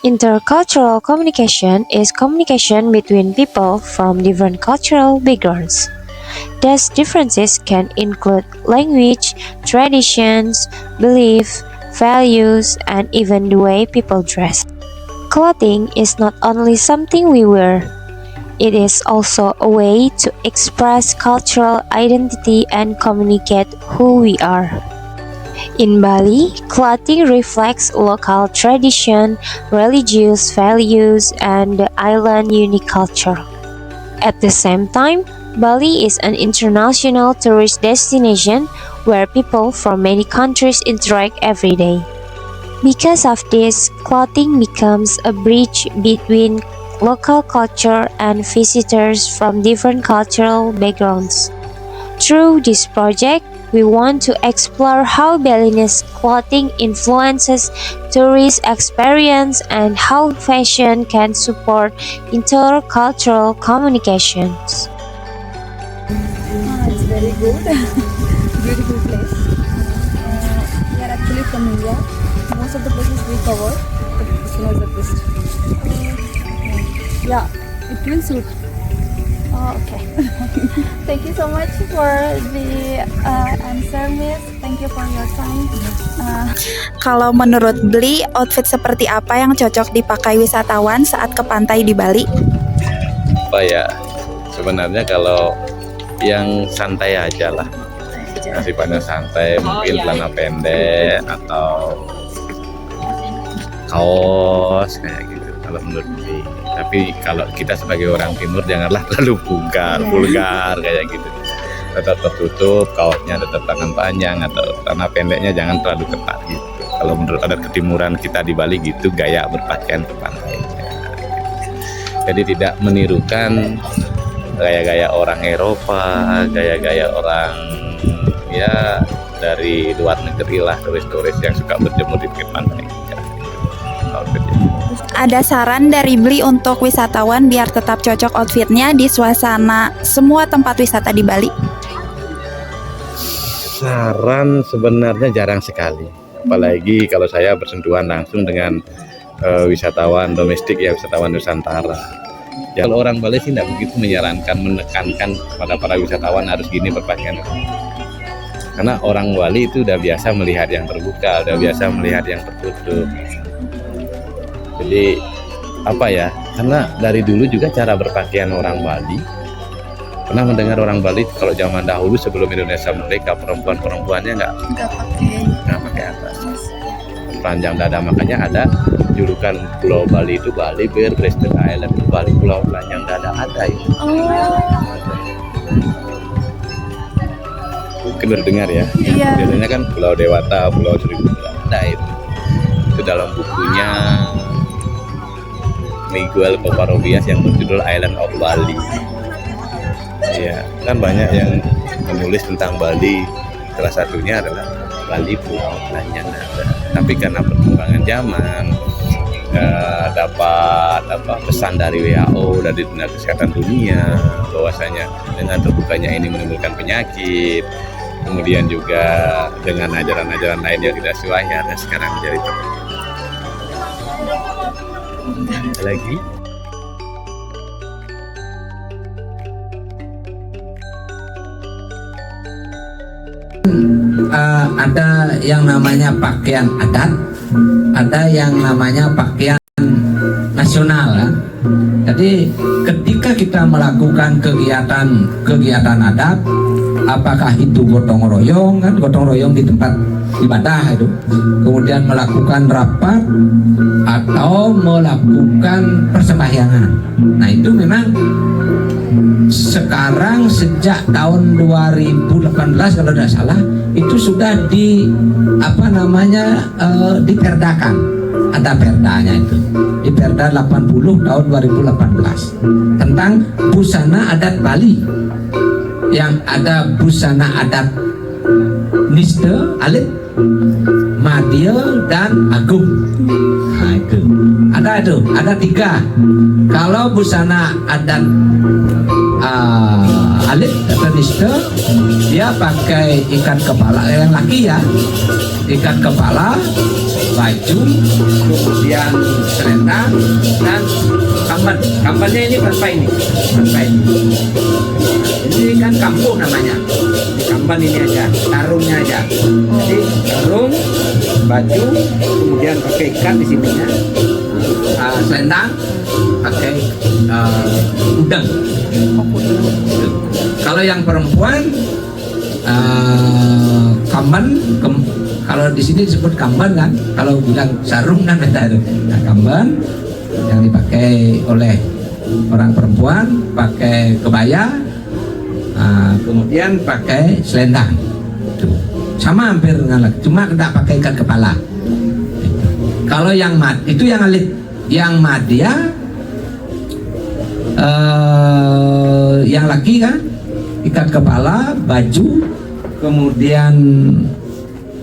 Intercultural communication is communication between people from different cultural backgrounds. These differences can include language, traditions, beliefs, values, and even the way people dress. Clothing is not only something we wear, it is also a way to express cultural identity and communicate who we are. In Bali, clothing reflects local tradition, religious values, and the island's unique culture. At the same time, Bali is an international tourist destination where people from many countries interact every day. Because of this, clothing becomes a bridge between local culture and visitors from different cultural backgrounds. Through this project, we want to explore how Balinese clothing influences tourist experience and how fashion can support intercultural communications. It's very good. Beautiful place. We are actually from India. Most of the places we covered, but this one was the best. Yeah, it will suit. Oh, okay. Thank you so much for the answer, Miss. Thank you for your time. Kalau menurut Bli, outfit seperti apa yang cocok dipakai wisatawan saat ke pantai di Bali? Apa ya, sebenarnya kalau yang santai aja lah, sifatnya santai, mungkin celana pendek atau kaos kayak gitu kalau menurut Bli. Tapi kalau kita sebagai orang timur janganlah terlalu vulgar kayak gitu. Tetap tertutup, kaosnya tetap tangan panjang atau celana pendeknya jangan terlalu ketat gitu. Kalau menurut adat ketimuran kita di Bali gitu, gaya berpakaian ke pantai. Jadi tidak menirukan gaya-gaya orang Eropa, gaya-gaya orang ya dari luar negeri lah, turis-turis yang suka berjemur di pinggir pantai. Ada saran dari Bli untuk wisatawan biar tetap cocok outfitnya di suasana semua tempat wisata di Bali? Saran sebenarnya jarang sekali, apalagi kalau saya bersentuhan langsung dengan wisatawan domestik ya, wisatawan Nusantara. Ya, kalau orang Bali sih tidak begitu menyarankan, menekankan pada para wisatawan harus gini berpakaian. Karena orang Bali itu udah biasa melihat yang terbuka, udah biasa melihat yang tertutup. Jadi apa ya, karena dari dulu juga cara berpakaian orang Bali, pernah mendengar orang Bali kalau zaman dahulu sebelum Indonesia merdeka, perempuannya nggak pakai atas, panjang dada, makanya ada julukan Pulau Bali itu Bali Bare Breasted Island, Bali Pulau Telanjang Dada, ada itu. Mungkin baru dengar ya. Iya. Biasanya kan Pulau Dewata, Pulau Seribu, ada itu. Itu dalam bukunya Miguel Covarrubias yang berjudul Island of Bali. Iya, kan banyak yang menulis tentang Bali. Salah satunya adalah Bali Pulau Telanjang Dada. Tapi karena perkembangan zaman, dapat pesan dari WHO, dari Dunia Kesehatan Dunia, bahwasanya dengan terbukanya ini menimbulkan penyakit. Kemudian juga dengan ajaran-ajaran lain yang tidak sesuai, dan sekarang menjadi lagi. Ada yang namanya pakaian adat, ada yang namanya pakaian nasional ya. Jadi ketika kita melakukan kegiatan adat, apakah itu gotong royong, kan gotong royong di tempat ibadah itu, kemudian melakukan rapat atau melakukan persembahyangan. Nah itu memang sekarang sejak tahun 2018 kalau tidak salah itu sudah diperdakan, ada perdanya itu, di Perda 80 tahun 2018 tentang busana adat Bali, yang ada busana adat Niste, Alit, Madya, dan Agung. Nah, itu ada 3. Kalau busana adat alit atau niste, dia pakai ikat kepala yang laki ya, ikat kepala, baju, kemudian selendang dan kamban. Kambannya ini berapa ini? Berapa ini? Ini kan kampung namanya. Ini kamban ini aja, sarungnya aja. Jadi sarung, baju, kemudian pakai ikat di sininya, selendang, pakai udang. Kalau yang perempuan kamban, kalau di sini disebut kamban kan, kalau bilang sarung kan beda itu. Nah, kamban yang dipakai oleh orang perempuan pakai kebaya, kemudian pakai selendang. Tuh. Sama hampir dengan laki, cuma tidak pakai ikat kepala. Kalau yang itu yang alit, yang madya, yang laki kan ikat kepala, baju, kemudian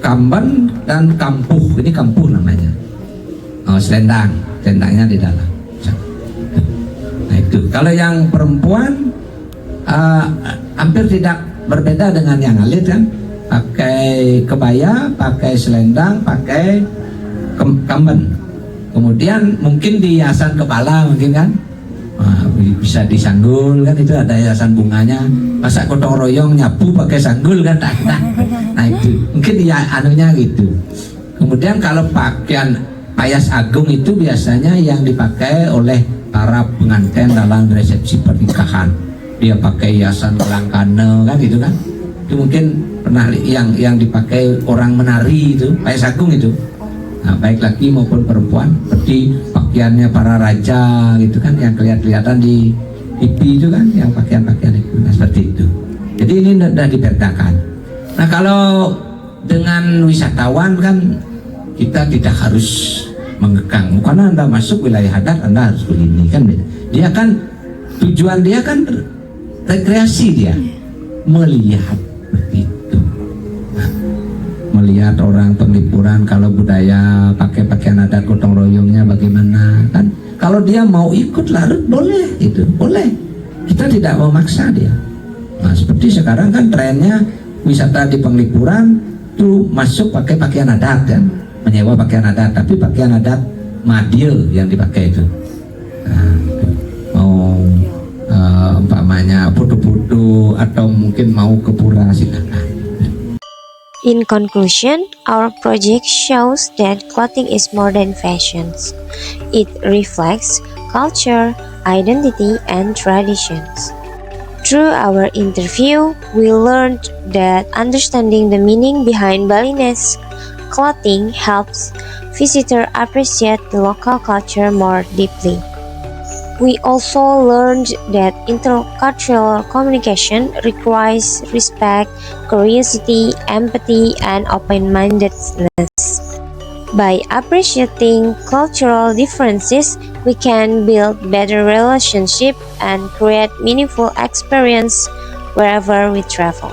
kamban dan kampuh. Ini kampuh namanya. Selendangnya di dalam. Nah itu. Kalau yang perempuan hampir tidak berbeda dengan yang alit kan. Pakai kebaya, pakai selendang, pakai kamban. Kemudian mungkin di hiasan kepala mungkin kan. Bisa disanggul kan, itu ada hiasan bunganya. Masa gotong royong nyapu pakai sanggul kan, nah itu mungkin ya anunya gitu. Kemudian kalau pakaian payas agung itu biasanya yang dipakai oleh para pengantin dalam resepsi pernikahan. Dia pakai hiasan gelangkane kan gitu kan. Itu mungkin pernah yang dipakai orang menari itu payas agung itu. Nah, baik laki maupun perempuan, seperti pakaiannya para raja gitu kan, yang kelihatan di TV itu kan, yang pakaian-pakaian itu, nah seperti itu. Jadi ini sudah dibedakan. Nah kalau dengan wisatawan kan kita tidak harus mengekang, karena Anda masuk wilayah adat Anda harus begini kan. Dia kan tujuan dia kan rekreasi, dia melihat begitu. Nah, melihat orang penglipuran, kalau budaya pakai pakaian adat gotong royongnya bagaimana kan. Kalau dia mau ikut larut boleh, itu boleh. Kita tidak mau maksa dia. Nah seperti sekarang kan trennya wisata di penglipuran tuh masuk pakai pakaian adat kan, menyewa pakaian adat, tapi pakaian adat madya yang dipakai itu. Nah, mau umpamanya foto-foto atau mungkin mau ke pura silakan. In conclusion, our project shows that clothing is more than fashions. It reflects culture, identity, and traditions. Through our interview, we learned that understanding the meaning behind Balinese clothing helps visitors appreciate the local culture more deeply. We also learned that intercultural communication requires respect, curiosity, empathy, and open-mindedness. By appreciating cultural differences, we can build better relationships and create meaningful experience wherever we travel.